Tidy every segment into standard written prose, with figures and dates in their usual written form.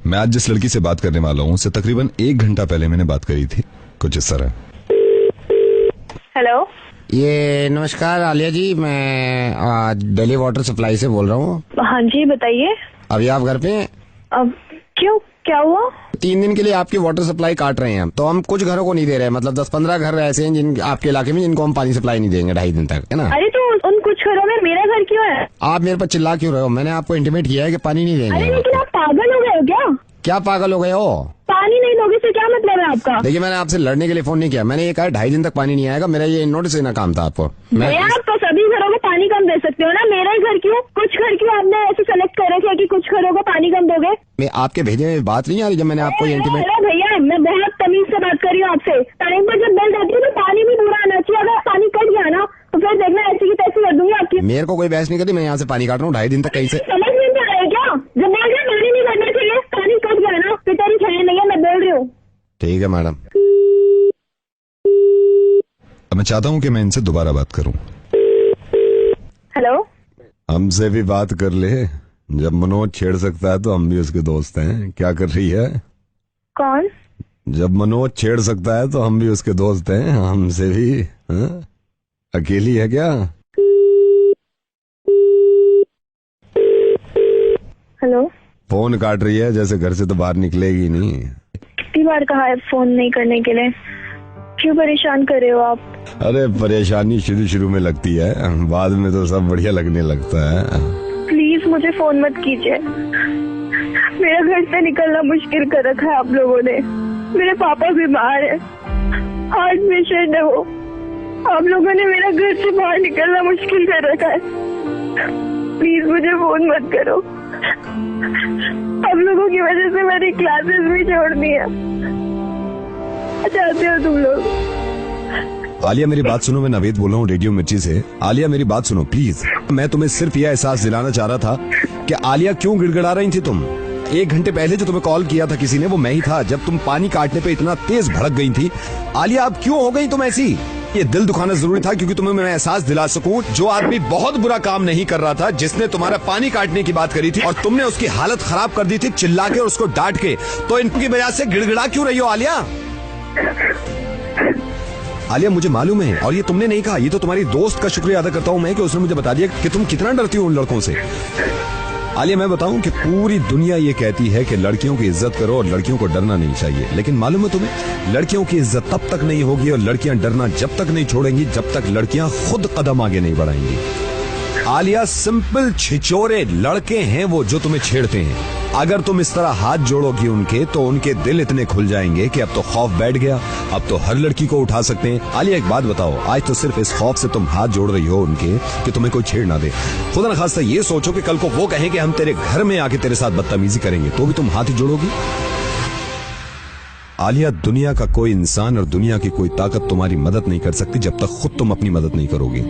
मैं आज जिस लड़की से बात करने वाला हूँ उससे तकरीबन 1 घंटा पहले मैंने बात करी थी, कुछ इस तरह। हेलो, ये नमस्कार आलिया जी, मैं दिल्ली वाटर सप्लाई से बोल रहा हूँ। हाँ जी बताइए। अभी आप घर पे हैं? अब क्यों, क्या हुआ? 3 दिन के लिए आपकी वाटर सप्लाई काट रहे हैं, तो हम कुछ घरों को नहीं दे रहे, मतलब 10-15 घर ऐसे हैं जिन आपके इलाके में जिनको हम पानी सप्लाई नहीं देंगे 2.5 दिन तक, है ना? अरे तो उन कुछ घरों में मेरा घर क्यों है? आप मेरे पर चिल्ला क्यों रहे हो? मैंने आपको इंटीमेट किया है कि पानी नहीं देंगे। अरे लेकिन आप पागल हो गए हो क्या? क्या पागल हो गए हो? पानी नहीं दोगे से क्या मतलब है आपका? देखिए, मैंने आपसे लड़ने के लिए फोन नहीं किया, मैंने ये कहा 2.5 दिन तक पानी नहीं आएगा, मेरा ये नोटिस देना काम था आपको। आप तो सभी घरों को पानी कम दे सकते हो ना, मेरा ही घर क्यों? कुछ घर क्यों आपने ऐसे सेलेक्ट कर रखे कि कुछ घरों को पानी कम दोगे? मैं आपके भेजे में बात नहीं आ रही जब मैंने आपको इंटीमेट। अरे भैया, मैं बहुत तमीज से बात कर रही हूँ आपसे। टाइम पर जब बिल जाती है तो पानी भी पूरा आना चाहिए। अगर पानी कट गया ना तो फिर देखना ऐसी की तैसी कर दूंगी आपकी। मेरे को कोई बहस नहीं करती, मैं यहाँ से पानी काट रहा हूँ 2.5 दिन तक। कहीं से समझ में नहीं आ रहा है क्या? जब बोल रहे पानी नहीं करना चाहिए, पानी कट गया ना फिर तेरी खैर नहीं है, मैं बोल रही हूँ। ठीक है मैडम। मैं चाहता हूँ कि मैं इनसे दोबारा बात करूँ। हेलो, हमसे भी बात कर ले। जब मनोज छेड़ सकता है तो हम भी उसके दोस्त हैं। क्या कर रही है? कौन? जब मनोज छेड़ सकता है तो हम भी उसके दोस्त हैं, हमसे भी। हाँ? अकेली है क्या? हेलो, फोन काट रही है, जैसे घर से तो बाहर निकलेगी नहीं। कितनी बार कहा है फोन नहीं करने के लिए? क्यों परेशान कर रहे हो आप? अरे परेशानी शुरू में लगती है, बाद में तो सब बढ़िया लगने लगता है। प्लीज मुझे फोन मत कीजिए। मेरा घर से निकलना मुश्किल कर रखा है आप लोगों ने। मेरे पापा बीमार है, हार्ट पेशेंट है वो। आप लोगों ने मेरा घर से बाहर निकलना मुश्किल कर रखा है। प्लीज मुझे फोन मत करो। आप लोगों की वजह से मैंने क्लासेस भी छोड़ दी है। चाहते हो तुम लोग? आलिया मेरी बात सुनो, मैं नवेद बोल रहा हूँ रेडियो मिर्ची से। आलिया मेरी बात सुनो प्लीज। मैं तुम्हें सिर्फ यह एहसास दिलाना चाह रहा था कि आलिया क्यों गिड़गिड़ा रही थी तुम। 1 घंटे पहले जो तुम्हें कॉल किया था किसी ने, वो मैं ही था, जब तुम पानी काटने पे इतना तेज भड़क गई थी। आलिया अब क्यों हो गई तुम ऐसी? ये दिल दुखाना जरूरी था क्योंकि तुम्हें मैं एहसास दिला सकूं, जो आदमी बहुत बुरा काम नहीं कर रहा था, जिसने तुम्हारा पानी काटने की बात करी थी और तुमने उसकी हालत खराब कर दी थी चिल्ला के और उसको डांट के, तो इनकी वजह से गिड़गिड़ा क्यों रही हो आलिया? आलिया मुझे मालूम है, और ये तुमने नहीं कहा, ये तो तुम्हारी दोस्त का शुक्रिया अदा करता हूं मैं कि उसने मुझे बता दिया कि तुम कितना डरती हो उन लड़कों से। आलिया मैं बताऊं कि पूरी दुनिया ये कहती है कि लड़कियों की इज्जत करो और लड़कियों को डरना नहीं चाहिए, लेकिन मालूम है तुम्हें, लड़कियों की इज्जत तब तक नहीं होगी और लड़कियां डरना जब तक नहीं छोड़ेंगी जब तक लड़कियां खुद कदम आगे नहीं बढ़ाएंगी। आलिया सिंपल छिचोरे लड़के हैं वो जो तुम्हें छेड़ते हैं। अगर तुम इस तरह हाथ जोड़ोगी उनके तो उनके दिल इतने खुल जाएंगे कि अब तो खौफ बैठ गया, अब तो हर लड़की को उठा सकते हैं। आलिया एक बात बताओ, आज तो सिर्फ इस खौफ से तुम हाथ जोड़ रही हो उनके कि तुम्हें कोई छेड़ ना दे। खुदा न खास्ता ये सोचो कि कल को वो कहें कि हम तेरे घर में आके तेरे साथ बदतमीजी करेंगे, तो भी तुम हाथ ही जोड़ोगी? आलिया दुनिया का कोई इंसान और दुनिया की कोई ताकत तुम्हारी मदद नहीं कर सकती जब तक खुद तुम अपनी मदद नहीं करोगी।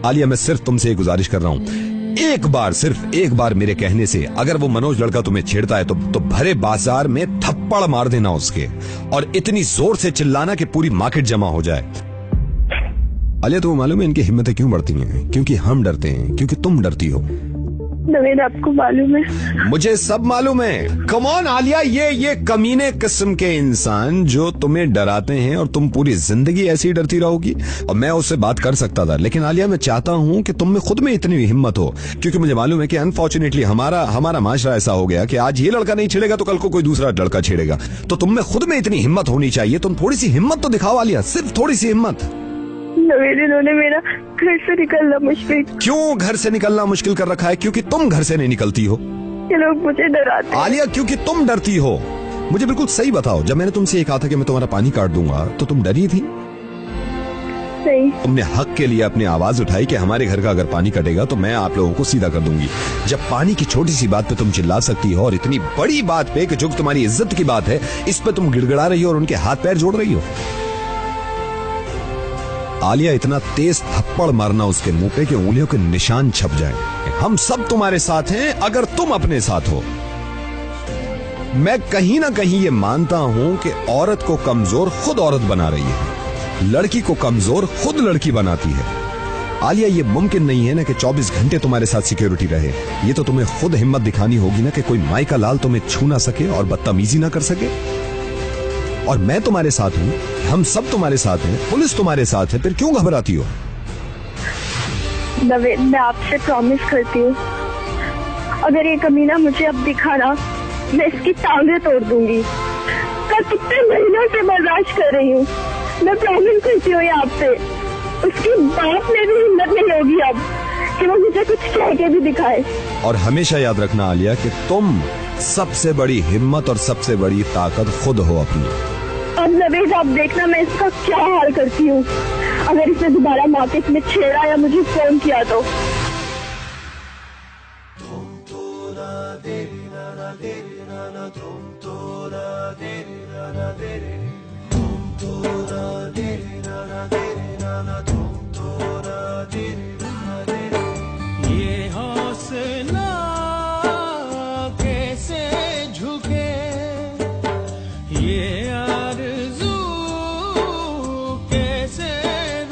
आलिया मैं सिर्फ तुमसे एक गुजारिश कर रहा हूं, एक बार, सिर्फ एक बार मेरे कहने से अगर वो मनोज लड़का तुम्हें छेड़ता है तो भरे बाजार में थप्पड़ मार देना उसके, और इतनी जोर से चिल्लाना कि पूरी मार्केट जमा हो जाए। आलिया तुम्हें मालूम है इनकी हिम्मतें क्यों बढ़ती हैं? क्योंकि हम डरते हैं, क्योंकि तुम डरती हो। नवेद आपको मालूम है? मुझे सब मालूम है। कम ऑन आलिया, ये कमीने किस्म के इंसान जो तुम्हें डराते हैं और तुम पूरी जिंदगी ऐसी डरती रहोगी। और मैं उससे बात कर सकता था, लेकिन आलिया मैं चाहता हूं कि तुम में खुद में इतनी हिम्मत हो, क्योंकि मुझे मालूम है कि अनफॉर्चुनेटली हमारा माशरा ऐसा हो गया कि आज ये लड़का नहीं छेड़ेगा तो कल को कोई दूसरा लड़का छेड़ेगा। तो तुम में खुद में इतनी हिम्मत होनी चाहिए। तुम थोड़ी सी हिम्मत तो दिखाओ आलिया, सिर्फ थोड़ी सी हिम्मत। नवेद, इन्होंने मेरा घर से निकलना मुश्किल। क्यों घर से निकलना मुश्किल कर रखा है? क्योंकि तुम घर से नहीं निकलती हो। ये लोग मुझे डराते हैं। आलिया क्योंकि तुम डरती हो। मुझे बिल्कुल सही बताओ, जब मैंने तुमसे ये कहा था कि मैं तुम्हारा पानी काट दूंगा तो तुम डरी थी? नहीं। तुमने हक के लिए अपनी आवाज उठाई कि हमारे घर का अगर पानी कटेगा तो मैं आप लोगों को सीधा कर दूंगी। जब पानी की छोटी सी बात पे तुम चिल्ला सकती हो और इतनी बड़ी बात पे कि जो तुम्हारी इज्जत की बात है इस पे तुम गिड़गिड़ा रही हो और उनके हाथ पैर जोड़ रही हो। आलिया इतना तेज थप्पड़ मारना उसके मुंह पे कि उंगलियों के निशान छप जाएं। हम सब तुम्हारे साथ हैं अगर तुम अपने साथ हो। मैं कहीं ना कहीं ये मानता हूं कि औरत को कमजोर खुद औरत बना रही है, लड़की को कमजोर खुद लड़की बनाती है। आलिया, ये मुमकिन नहीं है ना कि 24 घंटे तुम्हारे साथ सिक्योरिटी रहे। ये तो तुम्हें खुद हिम्मत दिखानी होगी ना कि कोई माई का लाल तुम्हें छू ना सके और बदतमीजी ना कर सके। और मैं तुम्हारे साथ हूं, हम सब तुम्हारे साथ हैं, पुलिस तुम्हारे साथ है, फिर क्यों घबराती हो? नवेद, मैं आपसे प्रॉमिस करती हूँ, अगर ये कमीना मुझे अब दिखा ना, मैं इसकी टांगें तोड़ दूंगी। मैं कितने महीनों से बर्दाश्त कर रही हूँ। मैं प्रॉमिस करती हूँ आपसे, उसकी बात में भी हिम्मत नहीं होगी अब कि वो मुझे कुछ कह के भी दिखाए। और हमेशा याद रखना आलिया कि तुम सबसे बड़ी हिम्मत और सबसे बड़ी ताकत खुद हो अपनी। अब नवेद, आप देखना मैं इसका क्या हाल करती हूँ। अगर इसने दोबारा मार्केट में छेड़ा या मुझे फोन किया तो। ये हौसला कैसे झुके, ये आरज़ू कैसे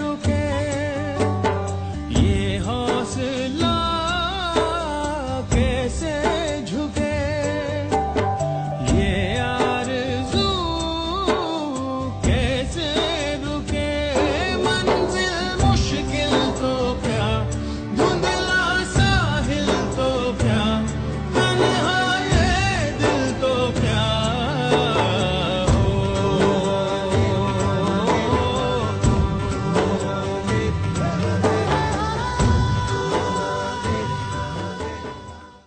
रुके, ये हौसला कैसे झुके, ये आरज़ू कैसे रुके। मंजिल मुश्किल तो क्या, धुंधला साहिल तो क्या, तन्हा ये दिल तो क्या।